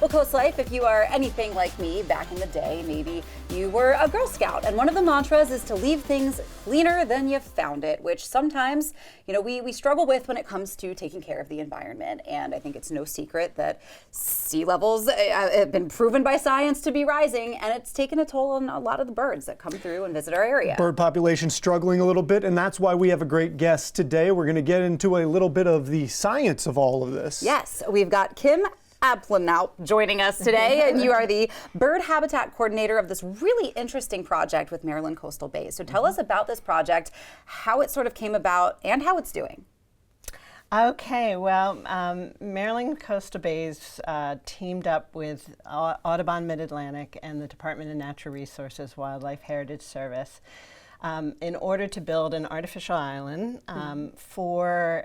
Well, CoastLife, if you are anything like me back in the day, maybe you were a Girl Scout, and one of the mantras is to leave things cleaner than you found it, which sometimes, we struggle with when it comes to taking care of the environment. And I think it's no secret that sea levels have been proven by science to be rising, and it's taken a toll on a lot of the birds that come through and visit our area. Bird population struggling a little bit, and that's why we have a great guest today. We're going to get into a little bit of the science of all of this. Yes, we've got Kim Aplanaut joining us today, and you are the bird habitat coordinator of this really interesting project with Maryland Coastal Bays. So tell us about this project, how it sort of came about, and how it's doing. Okay, well, Maryland Coastal Bays teamed up with Audubon Mid-Atlantic and the Department of Natural Resources Wildlife Heritage Service in order to build an artificial island for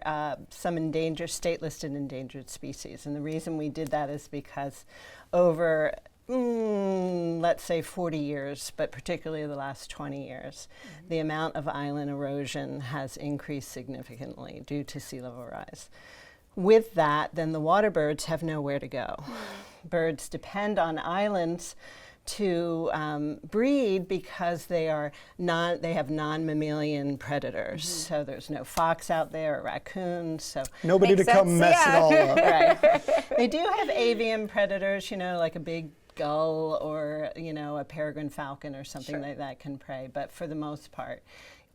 some state-listed endangered species. And the reason we did that is because over, let's say 40 years, but particularly the last 20 years, the amount of island erosion has increased significantly due to sea level rise. With that, then the waterbirds have nowhere to go. Birds depend on islands to breed because they have non-mammalian predators. So there's no fox out there or raccoons. So nobody to come mess it all up. Right. They do have avian predators, like a big gull or a peregrine falcon or something like that can prey. But for the most part,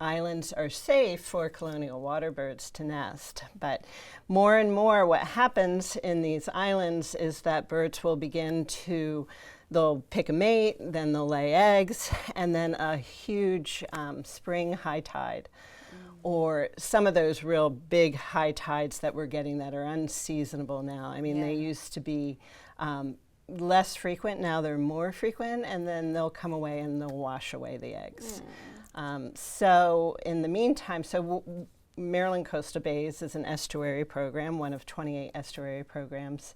islands are safe for colonial waterbirds to nest. But more and more what happens in these islands is that birds will begin to they'll pick a mate, then they'll lay eggs, and then a huge spring high tide, or some of those real big high tides that we're getting that are unseasonable now. I mean, they used to be less frequent, now they're more frequent, and then they'll come away and they'll wash away the eggs. So in the meantime, Maryland Coastal Bays is an estuary program, one of 28 estuary programs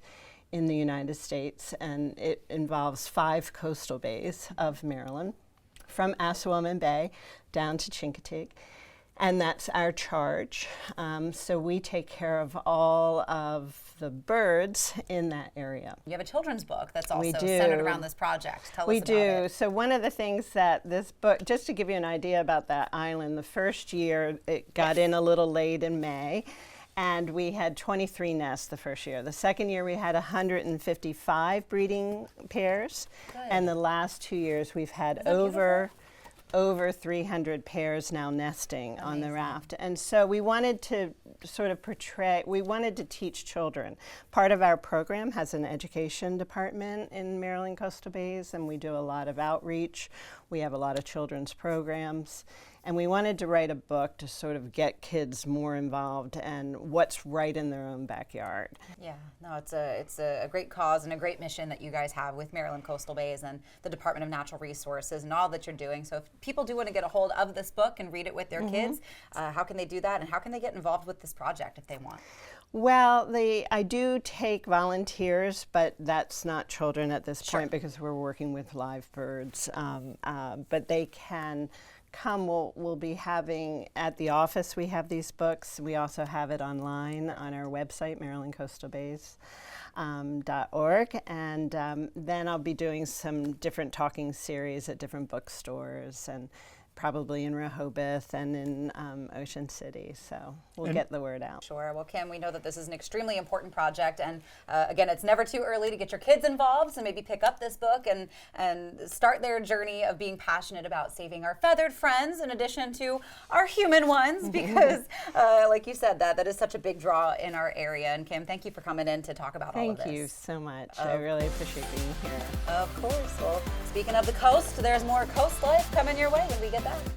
in the United States, and it involves 5 coastal bays of Maryland, from Assawoman Bay down to Chincoteague, and that's our charge. So we take care of all of the birds in that area. You have a children's book that's also centered around this project. Tell us about it. So one of the things that this book, just to give you an idea about that island, the first year it got in a little late in May, and we had 23 nests the first year. The second year we had 155 breeding pairs. Good. And the last 2 years we've had over 300 pairs now nesting on the raft. And so we wanted to sort of we wanted to teach children. Part of our program has an education department in Maryland Coastal Bays, and we do a lot of outreach. We have a lot of children's programs. And we wanted to write a book to sort of get kids more involved and what's right in their own backyard. Yeah, no, it's a great cause and a great mission that you guys have with Maryland Coastal Bays and the Department of Natural Resources and all that you're doing. So if people do want to get a hold of this book and read it with their kids, how can they do that, and how can they get involved with this project if they want? Well, I do take volunteers, but that's not children at this point because we're working with live birds. But they can come. We'll be having at the office, we have these books. We also have it online on our website, marylandcoastalbays.org, and then I'll be doing some different talking series at different bookstores, and probably in Rehoboth and in Ocean City, so we'll get the word out. Sure. Well, Kim, we know that this is an extremely important project, and again, it's never too early to get your kids involved, so maybe pick up this book and start their journey of being passionate about saving our feathered friends in addition to our human ones, because like you said, that is such a big draw in our area. And Kim, thank you for coming in to talk about all of this. Thank you so much. I really appreciate being here. Of course. Well, speaking of the coast, there's more Coast Life coming your way when we get back.